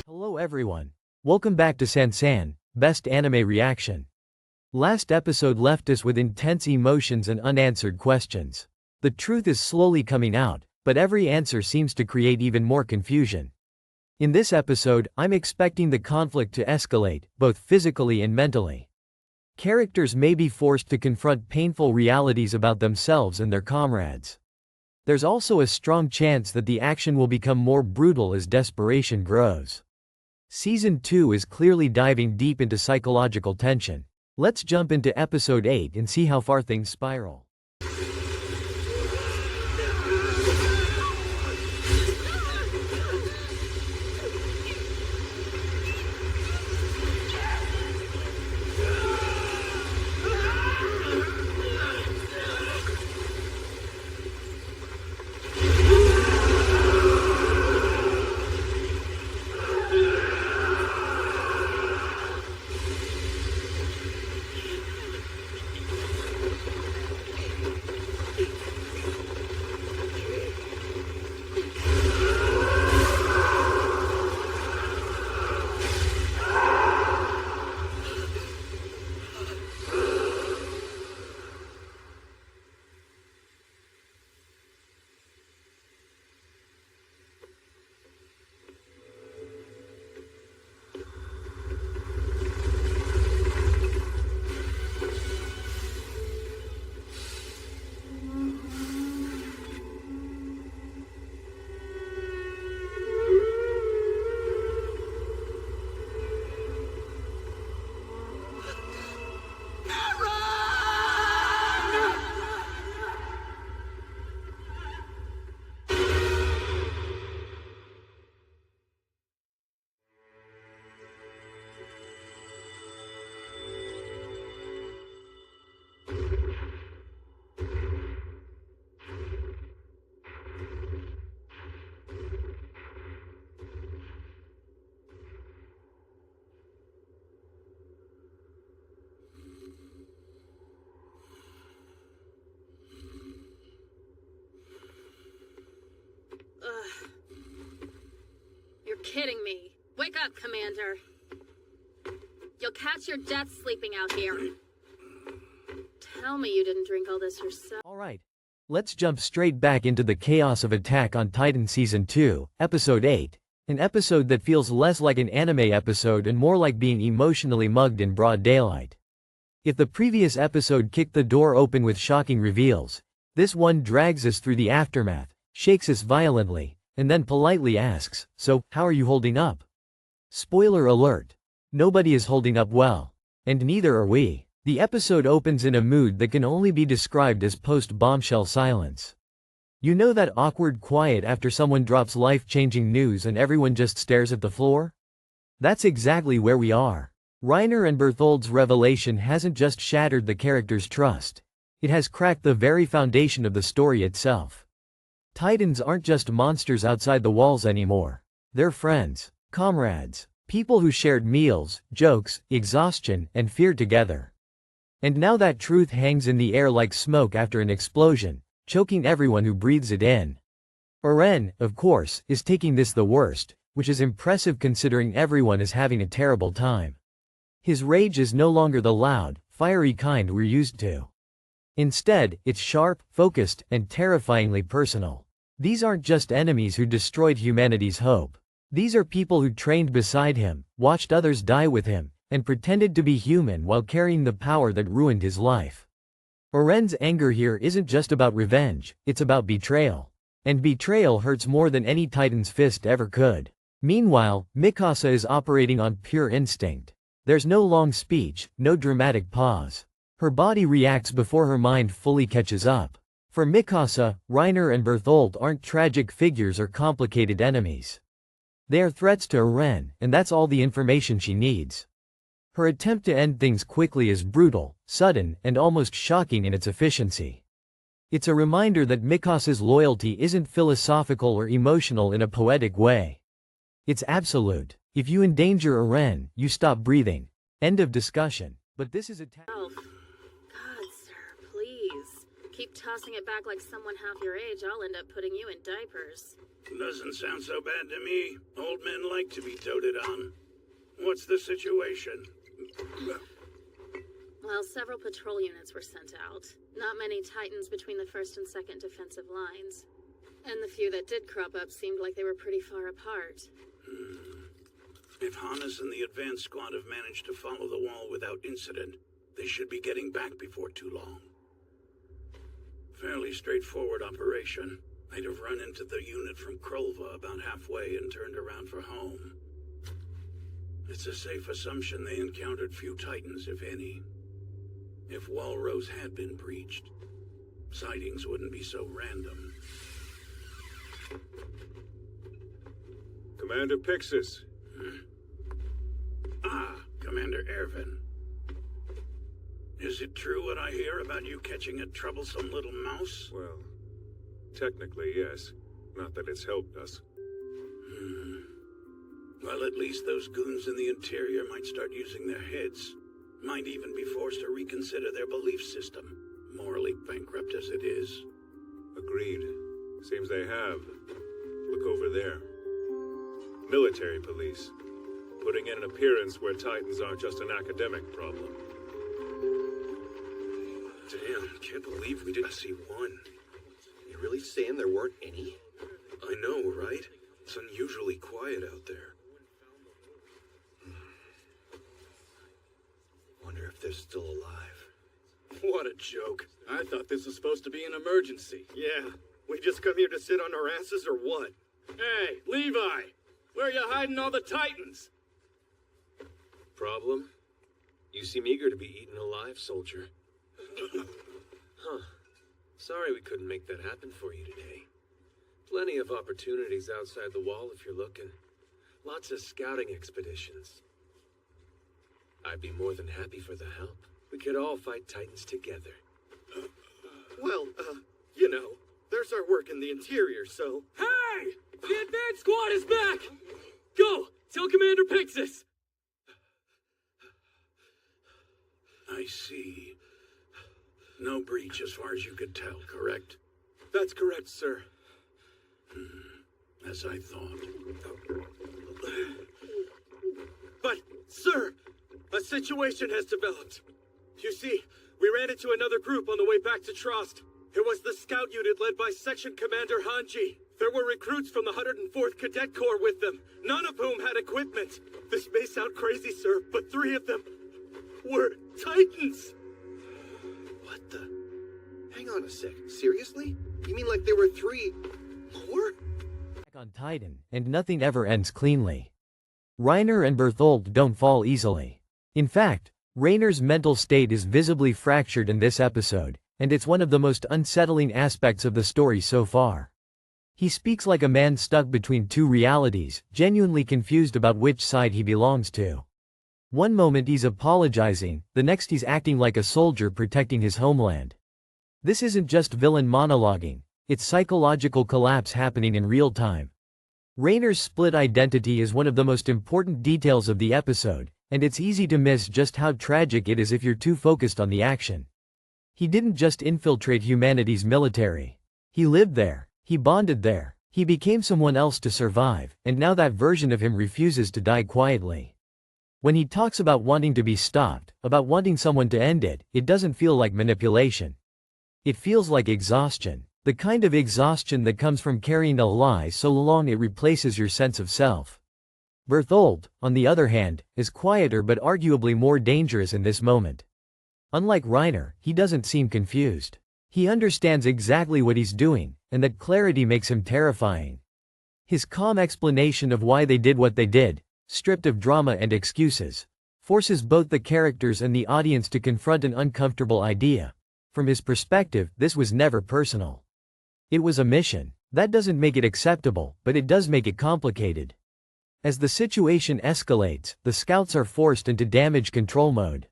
Hello everyone. Welcome back to Sansan, Best Anime Reaction. Last episode left us with intense emotions and unanswered questions. The truth is slowly coming out, but every answer seems to create even more confusion. In this episode, I'm expecting the conflict to escalate, both physically and mentally. Characters may be forced to confront painful realities about themselves and their comrades. There's also a strong chance that the action will become more brutal as desperation grows. Season 2 is clearly diving deep into psychological tension. Let's jump into episode 8 and see how far things spiral. You're kidding me. Wake up, Commander. You'll catch your death sleeping out here. Tell me you didn't drink all this yourself. Alright. Let's jump straight back into the chaos of Attack on Titan Season 2, Episode 8. An episode that feels less like an anime episode and more like being emotionally mugged in broad daylight. If the previous episode kicked the door open with shocking reveals, this one drags us through the aftermath, shakes us violently, and then politely asks, "So, how are you holding up?" Spoiler alert. Nobody is holding up well. And neither are we. The episode opens in a mood that can only be described as post-bombshell silence. You know that awkward quiet after someone drops life-changing news and everyone just stares at the floor? That's exactly where we are. Reiner and Berthold's revelation hasn't just shattered the characters' trust. It has cracked the very foundation of the story itself. Titans aren't just monsters outside the walls anymore. They're friends, comrades, people who shared meals, jokes, exhaustion, and fear together. And now that truth hangs in the air like smoke after an explosion, choking everyone who breathes it in. Eren, of course, is taking this the worst, which is impressive considering everyone is having a terrible time. His rage is no longer the loud, fiery kind we're used to. Instead, it's sharp, focused, and terrifyingly personal. These aren't just enemies who destroyed humanity's hope. These are people who trained beside him, watched others die with him, and pretended to be human while carrying the power that ruined his life. Eren's anger here isn't just about revenge, it's about betrayal. And betrayal hurts more than any Titan's fist ever could. Meanwhile, Mikasa is operating on pure instinct. There's no long speech, no dramatic pause. Her body reacts before her mind fully catches up. For Mikasa, Reiner and Bertholdt aren't tragic figures or complicated enemies. They are threats to Eren, and that's all the information she needs. Her attempt to end things quickly is brutal, sudden, and almost shocking in its efficiency. It's a reminder that Mikas's loyalty isn't philosophical or emotional in a poetic way. It's absolute. If you endanger Eren, you stop breathing. End of discussion. But this is a God, sir, please. Keep tossing it back like someone half your age, I'll end up putting you in diapers. Doesn't sound so bad to me. Old men like to be toted on. What's the situation? Well, several patrol units were sent out. Not many Titans between the first and second defensive lines. And the few that did crop up seemed like they were pretty far apart. If Hannes and the advance squad have managed to follow the wall without incident, they should be getting back before too long. Fairly straightforward operation. They'd have run into the unit from Krolva about halfway and turned around for home. It's a safe assumption they encountered few Titans, if any. If Walrose had been breached, sightings wouldn't be so random. Commander Pixis. Commander Ervin. Is it true what I hear about you catching a troublesome little mouse? Well, technically, yes. Not that it's helped us. Well, at least those goons in the interior might start using their heads. Might even be forced to reconsider their belief system, morally bankrupt as it is. Agreed. Seems they have. Look over there. Military police. Putting in an appearance where Titans aren't just an academic problem. Damn, can't believe we didn't see one. You really saying there weren't any? I know, right? It's unusually quiet out there. Wonder if they're still alive. What a joke. I thought this was supposed to be an emergency. Yeah, we just come here to sit on our asses or what? Hey, Levi! Where are you hiding all the Titans? Problem? You seem eager to be eaten alive, soldier. Huh. Sorry we couldn't make that happen for you today. Plenty of opportunities outside the wall if you're looking. Lots of scouting expeditions. I'd be more than happy for the help. We could all fight Titans together. Well, you know, there's our work in the interior, so... Hey! The advance squad is back! Go! Tell Commander Pixis! I see. No breach as far as you could tell, correct? That's correct, sir. As I thought. But, sir, a situation has developed. You see, we ran into another group on the way back to Trost. It was the scout unit led by Section Commander Hanji. There were recruits from the 104th Cadet Corps with them, none of whom had equipment. This may sound crazy, sir, but 3 of them were Titans. What the? Hang on a sec. Seriously? You mean like there were 3 more? on Titan, and nothing ever ends cleanly. Reiner and Bertholdt don't fall easily. In fact, Reiner's mental state is visibly fractured in this episode, and it's one of the most unsettling aspects of the story so far. He speaks like a man stuck between 2 realities, genuinely confused about which side he belongs to. One moment he's apologizing, the next he's acting like a soldier protecting his homeland. This isn't just villain monologuing, it's psychological collapse happening in real time. Reiner's split identity is one of the most important details of the episode, and it's easy to miss just how tragic it is if you're too focused on the action. He didn't just infiltrate humanity's military. He lived there, he bonded there, he became someone else to survive, and now that version of him refuses to die quietly. When he talks about wanting to be stopped, about wanting someone to end it, it doesn't feel like manipulation. It feels like exhaustion, the kind of exhaustion that comes from carrying a lie so long it replaces your sense of self. Bertholdt, on the other hand, is quieter but arguably more dangerous in this moment. Unlike Reiner, he doesn't seem confused. He understands exactly what he's doing, and that clarity makes him terrifying. His calm explanation of why they did what they did, stripped of drama and excuses, forces both the characters and the audience to confront an uncomfortable idea. From his perspective, this was never personal. It was a mission. That doesn't make it acceptable, but it does make it complicated. As the situation escalates, the scouts are forced into damage control mode.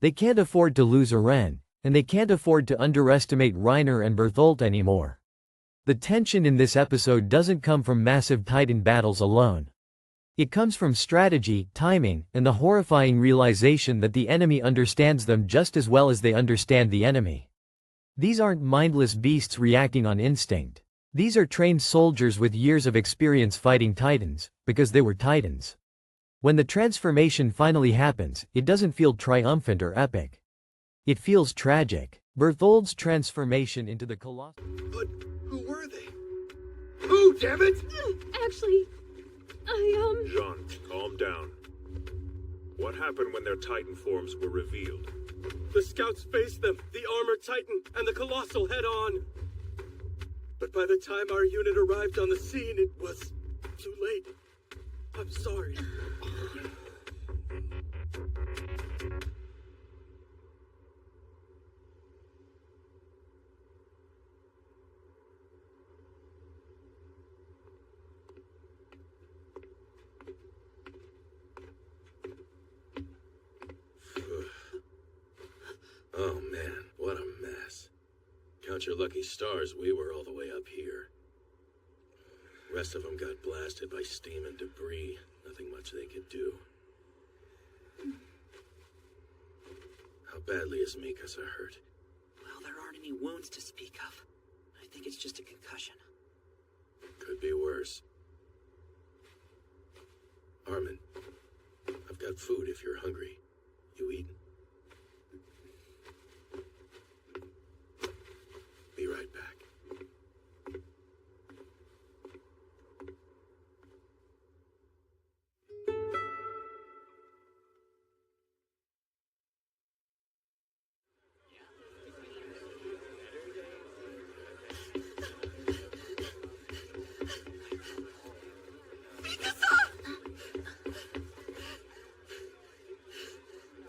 They can't afford to lose Eren, and they can't afford to underestimate Reiner and Bertholdt anymore. The tension in this episode doesn't come from massive Titan battles alone. It comes from strategy, timing, and the horrifying realization that the enemy understands them just as well as they understand the enemy. These aren't mindless beasts reacting on instinct. These are trained soldiers with years of experience fighting Titans, because they were Titans. When the transformation finally happens, it doesn't feel triumphant or epic. It feels tragic. Bertholdt's transformation into the Colossus. But who were they? Who, damn it? Actually, Jean, calm down. What happened when their Titan forms were revealed? The scouts faced them, the armored Titan, and the Colossal head on. But by the time our unit arrived on the scene, it was too late. I'm sorry. Oh man, what a mess. Count your lucky stars, we were all the way up here. Rest of them got blasted by steam and debris. Nothing much they could do. How badly is Mikasa hurt? Well, there aren't any wounds to speak of. I think it's just a concussion. Could be worse. Armin, I've got food if you're hungry. You eating? Be right back.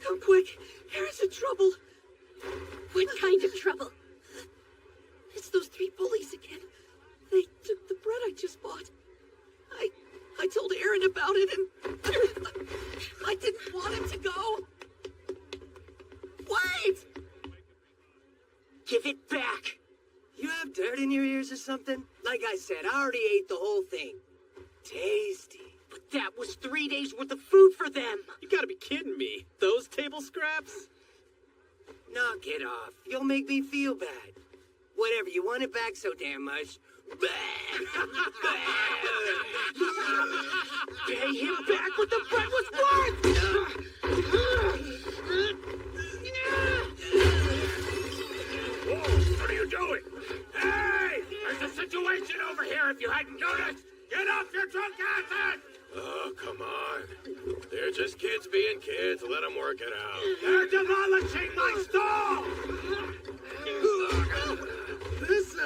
Come quick! Aaron's in trouble! what kind of trouble? It's those 3 bullies again. They took the bread I just bought. I told Aaron about it and I didn't want him to go. Wait! Give it back! You have dirt in your ears or something? Like I said, I already ate the whole thing. Tasty. But that was 3 days worth of food for them. You gotta be kidding me. Those table scraps? Knock it off. You'll make me feel bad. Whatever, you want it back so damn much. Pay him back what the bread was Whoa, what are you doing? Hey! There's a situation over here if you hadn't noticed! Get off your drunk asses! Oh, come on. They're just kids being kids. Let them work it out. They're demolishing my stall! This,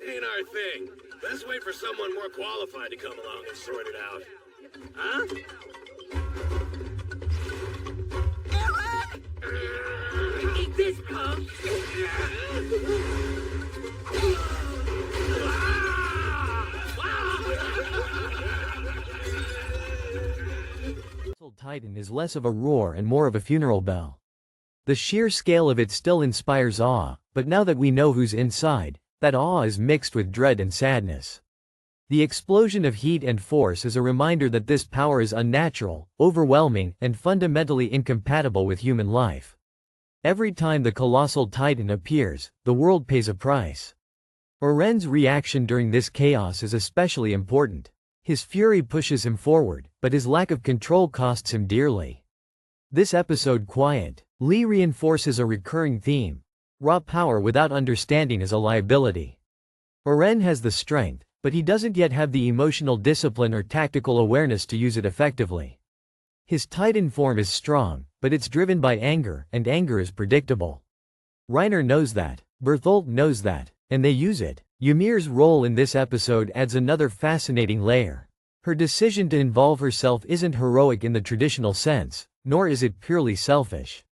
ain't our thing. Let's wait for someone more qualified to come along and sort it out. Huh? worth. Eat this, punk! Titan is less of a roar and more of a funeral bell. The sheer scale of it still inspires awe, but now that we know who's inside, that awe is mixed with dread and sadness. The explosion of heat and force is a reminder that this power is unnatural, overwhelming, and fundamentally incompatible with human life. Every time the colossal Titan appears, the world pays a price. Eren's reaction during this chaos is especially important. His fury pushes him forward, but his lack of control costs him dearly. This episode, Quiet, Lee reinforces a recurring theme. Raw power without understanding is a liability. Eren has the strength, but he doesn't yet have the emotional discipline or tactical awareness to use it effectively. His Titan form is strong, but it's driven by anger, and anger is predictable. Reiner knows that, Bertholdt knows that, and they use it. Ymir's role in this episode adds another fascinating layer. Her decision to involve herself isn't heroic in the traditional sense, nor is it purely selfish.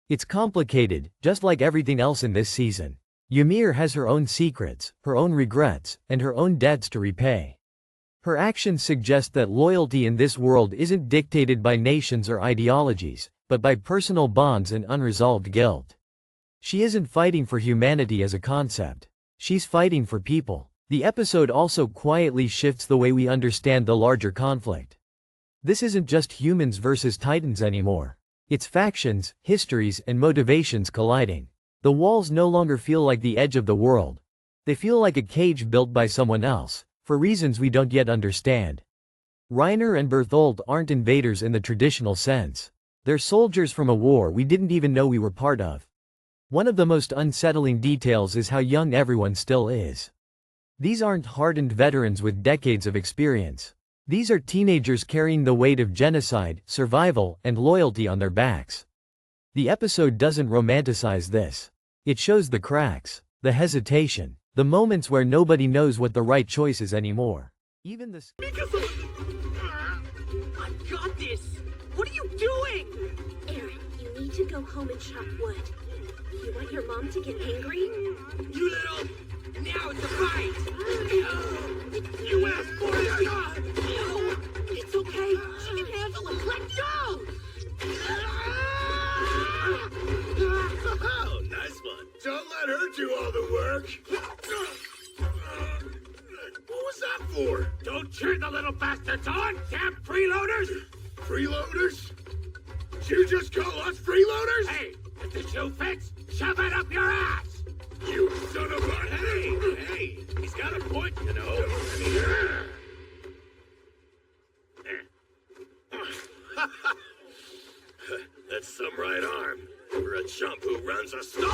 It's complicated, just like everything else in this season. Ymir has her own secrets, her own regrets, and her own debts to repay. Her actions suggest that loyalty in this world isn't dictated by nations or ideologies, but by personal bonds and unresolved guilt. She isn't fighting for humanity as a concept. She's fighting for people. The episode also quietly shifts the way we understand the larger conflict. This isn't just humans versus Titans anymore. It's factions, histories, and motivations colliding. The walls no longer feel like the edge of the world. They feel like a cage built by someone else, for reasons we don't yet understand. Reiner and Bertholdt aren't invaders in the traditional sense. They're soldiers from a war we didn't even know we were part of. One of the most unsettling details is how young everyone still is. These aren't hardened veterans with decades of experience. These are teenagers carrying the weight of genocide, survival, and loyalty on their backs. The episode doesn't romanticize this. It shows the cracks, the hesitation, the moments where nobody knows what the right choice is anymore. Even the I've got this! What are you doing? Aaron, you need to go home and chop wood. You want your mom to get angry? You little... Now it's a fight! You asked for it! No! It's okay! She can handle it! Let go! Oh, nice one. Don't let her do all the work. What was that for? Don't cheer the little bastards on, damn freeloaders! Freeloaders? Did you just call us freeloaders? Hey, if the shoe fits, shove it up your ass! You son of a... Hey, he's got a point, you know. That's some right arm for a chump who runs a stall!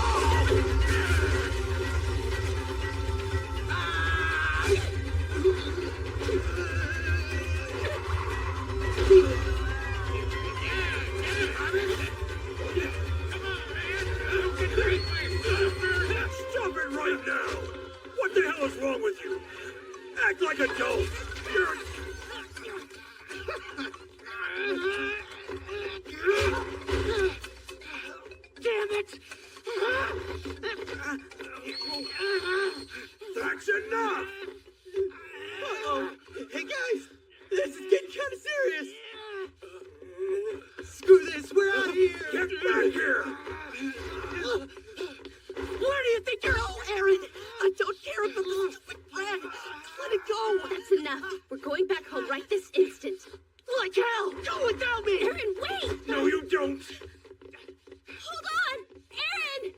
Stop it right now! What the hell is wrong with you? Act like adults! Damn it! That's enough! Uh-oh! Hey guys! This is getting kind of serious! Screw this, we're out of here! Get back here! Where do you think you're... Oh, Aaron! I don't care about the stupid bread! Let it go! That's enough. We're going back home right this instant. Like hell! Go without me! Aaron, wait! No, you don't! Hold on! Aaron!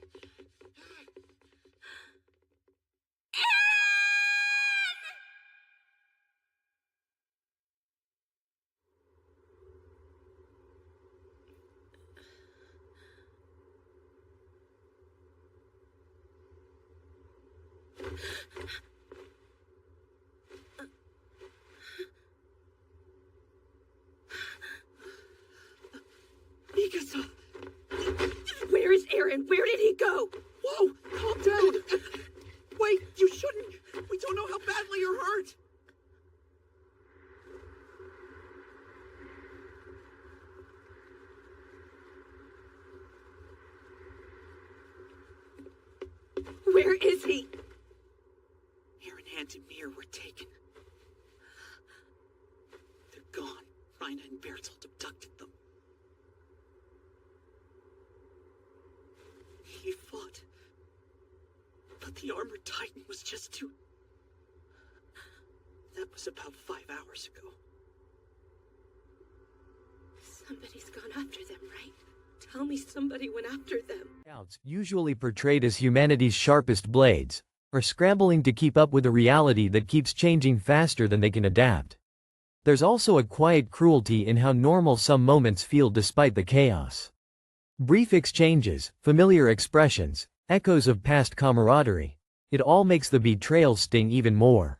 Mikasa! Where is Aaron? Where did he go? Whoa! Calm down! Wait, you shouldn't! We don't know how badly you're hurt! Where is he? Aaron and Mir were taken. They're gone. Reiner and Bertholdt abducted them. He fought. But the armored titan was just too... That was about 5 hours ago. Somebody's gone after them, right? Tell me somebody went after them. Scouts, usually portrayed as humanity's sharpest blades, are scrambling to keep up with a reality that keeps changing faster than they can adapt. There's also a quiet cruelty in how normal some moments feel despite the chaos. Brief exchanges, familiar expressions, echoes of past camaraderie. It all makes the betrayal sting even more.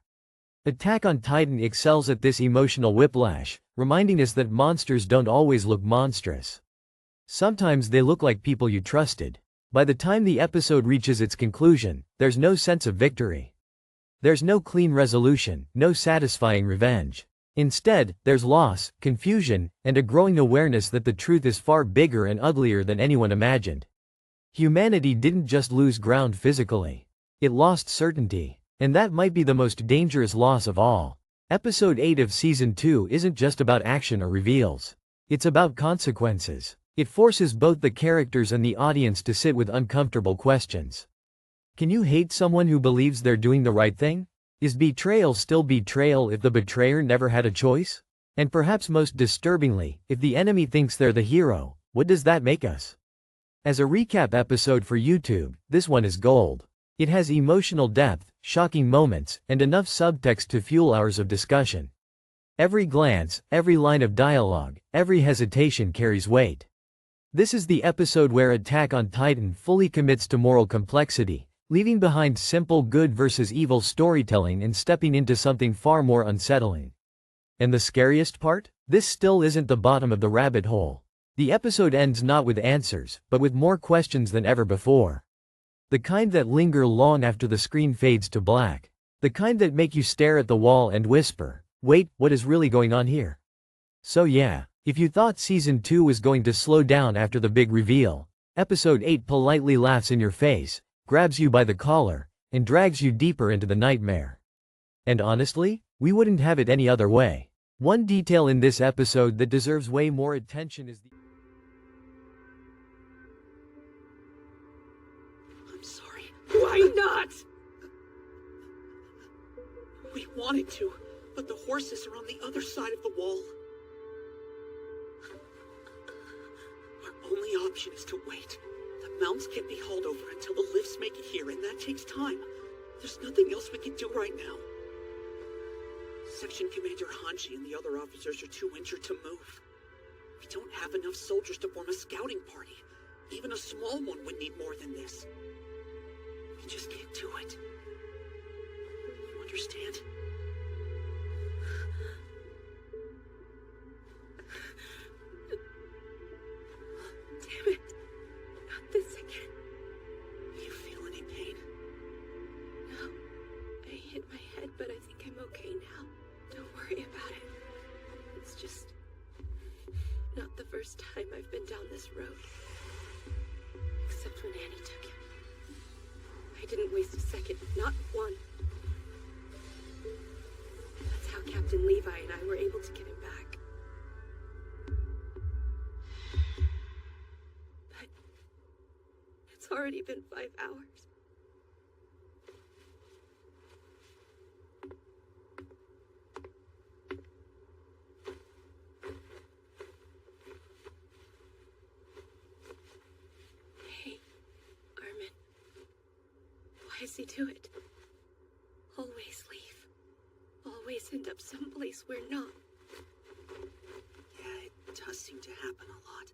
Attack on Titan excels at this emotional whiplash, reminding us that monsters don't always look monstrous. Sometimes they look like people you trusted. By the time the episode reaches its conclusion, there's no sense of victory. There's no clean resolution, no satisfying revenge. Instead, there's loss, confusion, and a growing awareness that the truth is far bigger and uglier than anyone imagined. Humanity didn't just lose ground physically. It lost certainty. And that might be the most dangerous loss of all. Episode 8 of Season 2 isn't just about action or reveals. It's about consequences. It forces both the characters and the audience to sit with uncomfortable questions. Can you hate someone who believes they're doing the right thing? Is betrayal still betrayal if the betrayer never had a choice? And perhaps most disturbingly, if the enemy thinks they're the hero, what does that make us? As a recap episode for YouTube, this one is gold. It has emotional depth, shocking moments, and enough subtext to fuel hours of discussion. Every glance, every line of dialogue, every hesitation carries weight. This is the episode where Attack on Titan fully commits to moral complexity, leaving behind simple good versus evil storytelling and stepping into something far more unsettling. And the scariest part? This still isn't the bottom of the rabbit hole. The episode ends not with answers, but with more questions than ever before. The kind that linger long after the screen fades to black. The kind that make you stare at the wall and whisper, wait, what is really going on here? So yeah, if you thought Season 2 was going to slow down after the big reveal, Episode 8 politely laughs in your face, grabs you by the collar, and drags you deeper into the nightmare. And honestly, we wouldn't have it any other way. One detail in this episode that deserves way more attention is the... I'm sorry. Why not? We wanted to, but the horses are on the other side of the wall. Our only option is to wait. The mounts can't be hauled over until the lifts make it here, and that takes time. There's nothing else we can do right now. Section Commander Hanji and the other officers are too injured to move. We don't have enough soldiers to form a scouting party. Even a small one would need more than this. We just can't do it. You understand? Damn it. Not this again. You feel any pain? No. I hit my head, but I think I'm okay now. Don't worry about it. It's just not the first time I've been down this road. Except when Annie took him. I didn't waste a second, not one. That's how Captain Levi and I were able to get him back. But it's already been 5 hours. Hey, Armin. Why does he do it? Always leave. Always end up someplace we're not. Yeah, it does seem to happen a lot.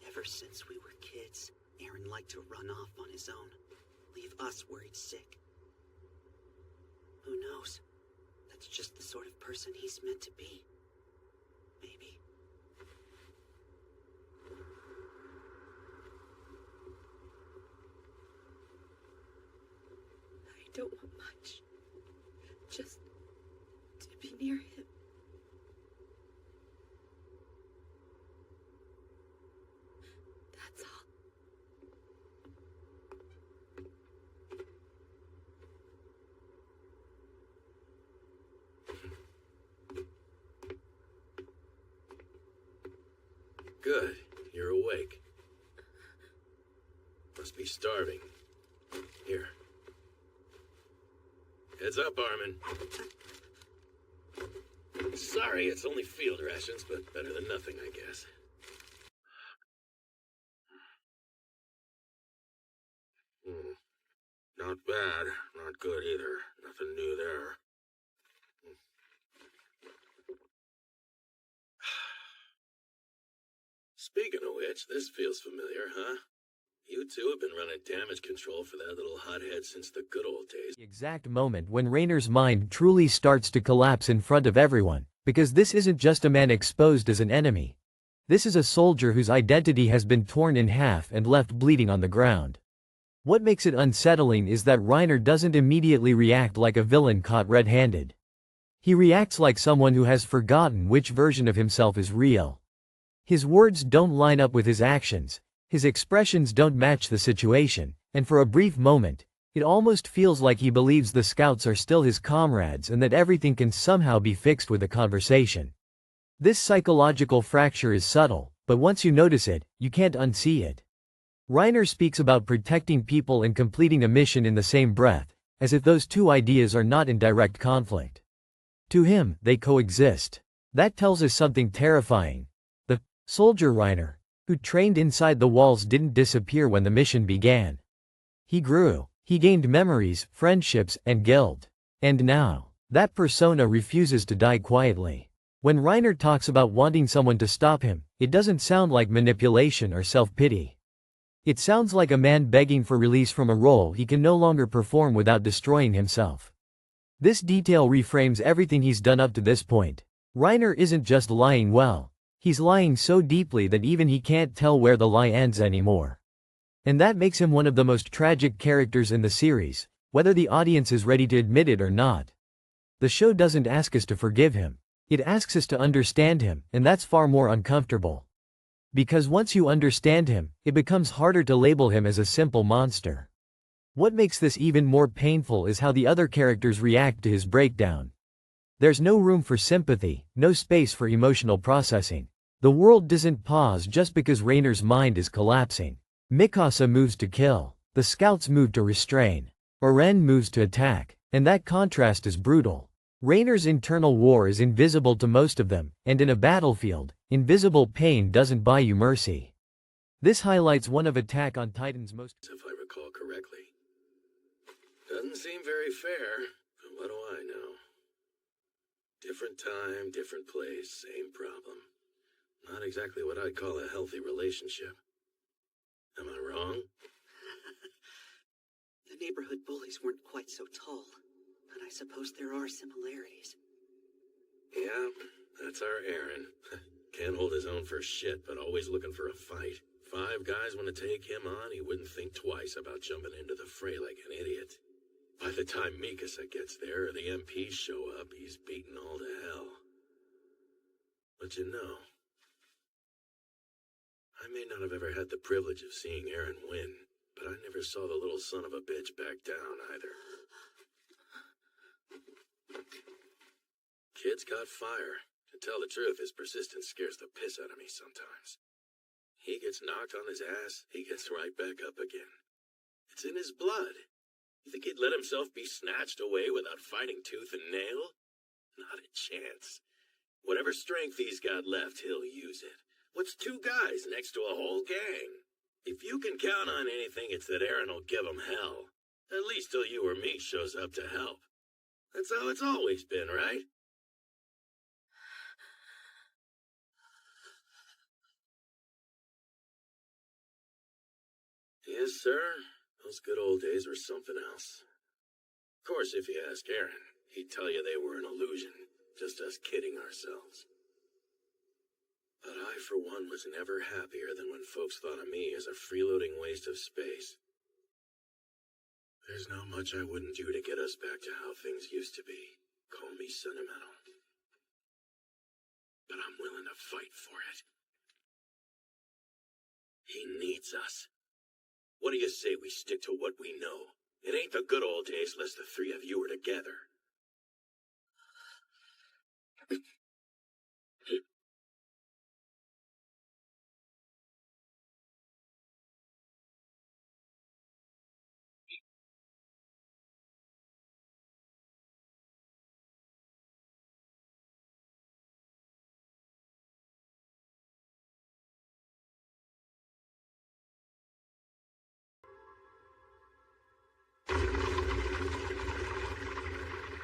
Ever since we were kids, Aaron liked to run off on his own, leave us worried sick. Who knows? That's just the sort of person he's meant to be. Maybe. I don't want much. Just to be near him. That's all. Good. You're awake. Must be starving. Here. Heads up, Armin. Sorry, it's only field rations, but better than nothing, I guess. Not bad. Not good either. Nothing new there. Speaking of which, this feels familiar, huh? You two have been running damage control for that little hothead since the good old days. The exact moment when Rainer's mind truly starts to collapse in front of everyone, because this isn't just a man exposed as an enemy. This is a soldier whose identity has been torn in half and left bleeding on the ground. What makes it unsettling is that Reiner doesn't immediately react like a villain caught red-handed. He reacts like someone who has forgotten which version of himself is real. His words don't line up with his actions, his expressions don't match the situation, and for a brief moment, It almost feels like he believes the scouts are still his comrades and that everything can somehow be fixed with a conversation. This psychological fracture is subtle, but once you notice it, you can't unsee it. Reiner speaks about protecting people and completing a mission in the same breath, as if those two ideas are not in direct conflict. To him, they coexist. That tells us something terrifying. The soldier Reiner, who trained inside the walls, didn't disappear when the mission began. He grew. He gained memories, friendships, and guilt. And now, that persona refuses to die quietly. When Reiner talks about wanting someone to stop him, it doesn't sound like manipulation or self-pity. It sounds like a man begging for release from a role he can no longer perform without destroying himself. This detail reframes everything he's done up to this point. Reiner isn't just lying well. He's lying so deeply that even he can't tell where the lie ends anymore. And that makes him one of the most tragic characters in the series, whether the audience is ready to admit it or not. The show doesn't ask us to forgive him. It asks us to understand him, and that's far more uncomfortable. Because once you understand him, it becomes harder to label him as a simple monster. What makes this even more painful is how the other characters react to his breakdown. There's no room for sympathy, no space for emotional processing. The world doesn't pause just because Reiner's mind is collapsing. Mikasa moves to kill, the scouts move to restrain. Eren moves to attack, and that contrast is brutal. Reiner's internal war is invisible to most of them, and in a battlefield, invisible pain doesn't buy you mercy. This highlights one of Attack on Titan's most— If I recall correctly. Doesn't seem very fair, but what do I know? Different time, different place, same problem. Not exactly what I'd call a healthy relationship. Am I wrong? The neighborhood bullies weren't quite so tall, but I suppose there are similarities. Yeah, that's our Eren. Can't hold his own for shit, but always looking for a fight. 5 guys want to take him on, he wouldn't think twice about jumping into the fray like an idiot. By the time Mikasa gets there or the MPs show up, he's beaten all to hell. But you know, I may not have ever had the privilege of seeing Eren win, but I never saw the little son of a bitch back down either. Kid's got fire. To tell the truth, his persistence scares the piss out of me sometimes. He gets knocked on his ass, he gets right back up again. It's in his blood. You think he'd let himself be snatched away without fighting tooth and nail? Not a chance. Whatever strength he's got left, he'll use it. What's 2 guys next to a whole gang? If you can count on anything, it's that Eren will give him hell. At least till you or me shows up to help. That's how it's always been, right? Yes, sir. Those good old days were something else. Of course, if you ask Eren, he'd tell you they were an illusion. Just us kidding ourselves. But I, for one, was never happier than when folks thought of me as a freeloading waste of space. There's not much I wouldn't do to get us back to how things used to be. Call me sentimental. But I'm willing to fight for it. He needs us. What do you say we stick to what we know? It ain't the good old days unless the 3 of you are together.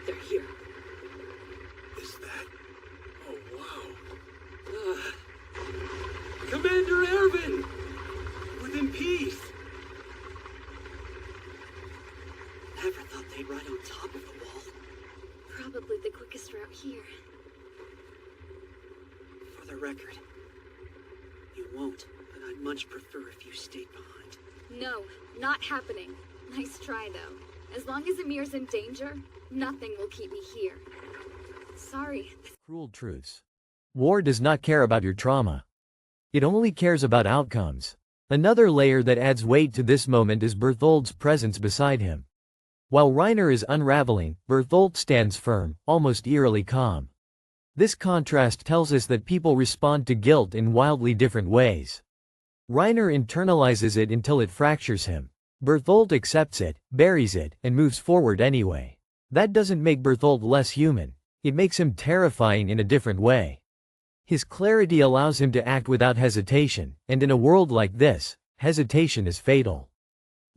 They're here. Is that? Oh, wow. Commander Erwin! Within peace! Never thought they'd ride on top of the wall. Probably the quickest route here. For the record, you won't, but I'd much prefer if you stayed behind. No, not happening. Nice try, though. As long as Amir's in danger, nothing will keep me here. Sorry. Cruel truths. War does not care about your trauma. It only cares about outcomes. Another layer that adds weight to this moment is Berthold's presence beside him. While Reiner is unraveling, Bertholdt stands firm, almost eerily calm. This contrast tells us that people respond to guilt in wildly different ways. Reiner internalizes it until it fractures him. Bertholdt accepts it, buries it, and moves forward anyway. That doesn't make Bertholdt less human. It makes him terrifying in a different way. His clarity allows him to act without hesitation, and in a world like this, hesitation is fatal.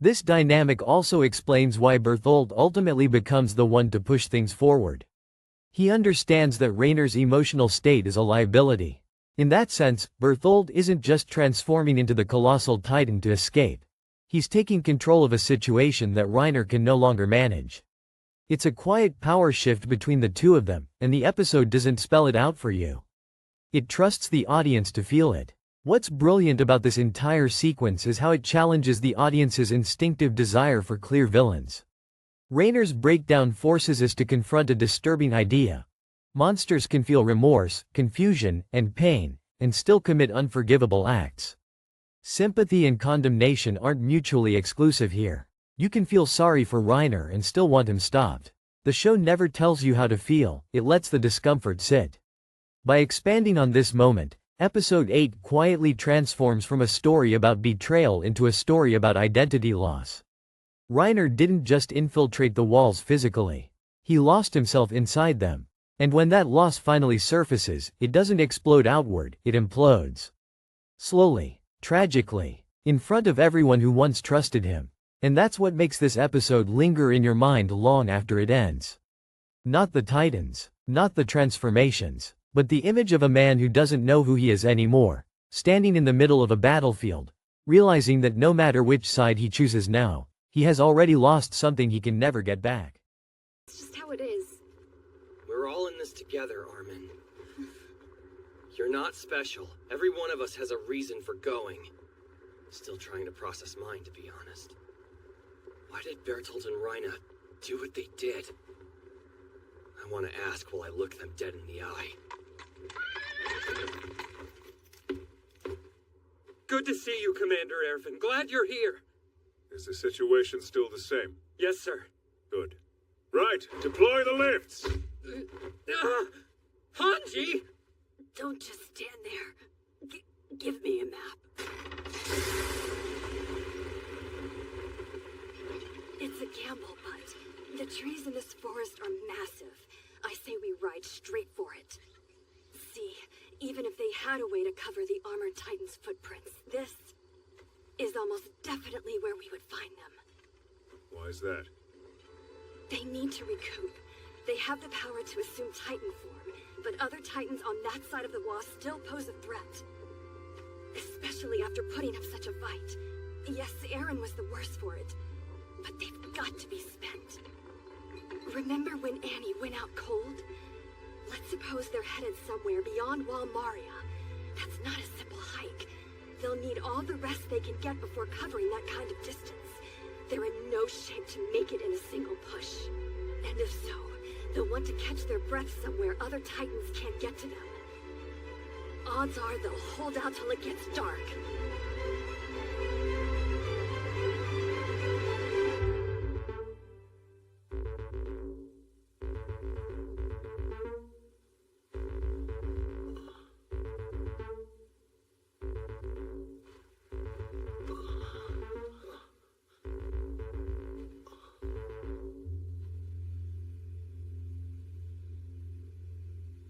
This dynamic also explains why Bertholdt ultimately becomes the one to push things forward. He understands that Reiner's emotional state is a liability. In that sense, Bertholdt isn't just transforming into the colossal titan to escape. He's taking control of a situation that Reiner can no longer manage. It's a quiet power shift between the two of them, and the episode doesn't spell it out for you. It trusts the audience to feel it. What's brilliant about this entire sequence is how it challenges the audience's instinctive desire for clear villains. Reiner's breakdown forces us to confront a disturbing idea. Monsters can feel remorse, confusion, and pain, and still commit unforgivable acts. Sympathy and condemnation aren't mutually exclusive here. You can feel sorry for Reiner and still want him stopped. The show never tells you how to feel, it lets the discomfort sit. By expanding on this moment, Episode 8 quietly transforms from a story about betrayal into a story about identity loss. Reiner didn't just infiltrate the walls physically. He lost himself inside them. And when that loss finally surfaces, it doesn't explode outward, it implodes. Slowly, tragically, in front of everyone who once trusted him. And that's what makes this episode linger in your mind long after it ends. Not the titans, not the transformations, but the image of a man who doesn't know who he is anymore, standing in the middle of a battlefield, realizing that no matter which side he chooses now, he has already lost something he can never get back. It's just how it is. We're all in this together, Armin. You're not special. Every one of us has a reason for going. Still trying to process mine, to be honest. Why did Bertholdt and Reiner do what they did? I want to ask while I look them dead in the eye. Good to see you, Commander Ervin. Glad you're here. Is the situation still the same? Yes, sir. Good. Right, deploy the lifts! Hanji! Don't just stand there. Give me a map. It's a gamble, but the trees in this forest are massive. I say we ride straight for it. See, even if they had a way to cover the armored titan's footprints, this is almost definitely where we would find them. Why is that? They need to recoup. They have the power to assume titan form, but other titans on that side of the wall still pose a threat. Especially after putting up such a fight. Yes, Eren was the worst for it, but they've got to be spent. Remember when Annie went out cold? Let's suppose they're headed somewhere beyond Wall Maria. That's not a simple hike. They'll need all the rest they can get before covering that kind of distance. They're in no shape to make it in a single push. And if so, they'll want to catch their breath somewhere other titans can't get to them. Odds are they'll hold out till it gets dark.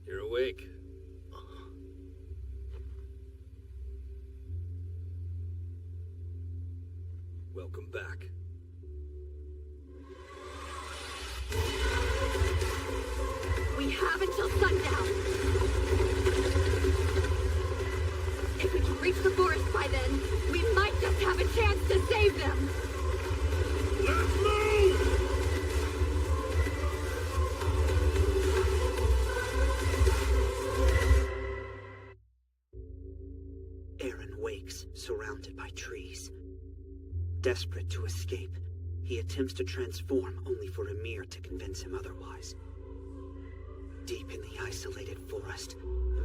You're awake. Welcome back. We have until sundown. If we can reach the forest by then, we might just have a chance to save them. Let's move! Eren wakes, surrounded by trees. Desperate to escape, he attempts to transform only for Ymir to convince him otherwise. Deep in the isolated forest,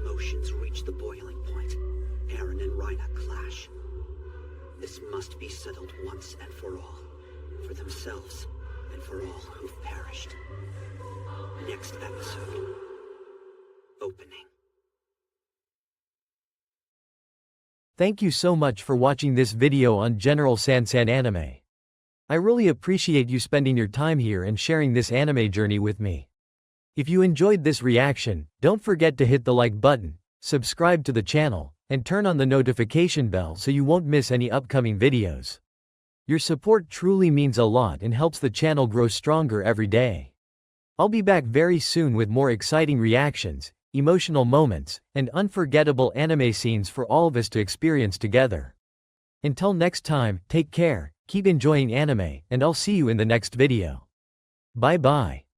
emotions reach the boiling point. Eren and Reiner clash. This must be settled once and for all, for themselves and for all who've perished. Next episode. Opening. Thank you so much for watching this video on General Sansan Anime. I really appreciate you spending your time here and sharing this anime journey with me. If you enjoyed this reaction, don't forget to hit the like button, subscribe to the channel, and turn on the notification bell so you won't miss any upcoming videos. Your support truly means a lot and helps the channel grow stronger every day. I'll be back very soon with more exciting reactions, emotional moments, and unforgettable anime scenes for all of us to experience together. Until next time, take care, keep enjoying anime, and I'll see you in the next video. Bye bye.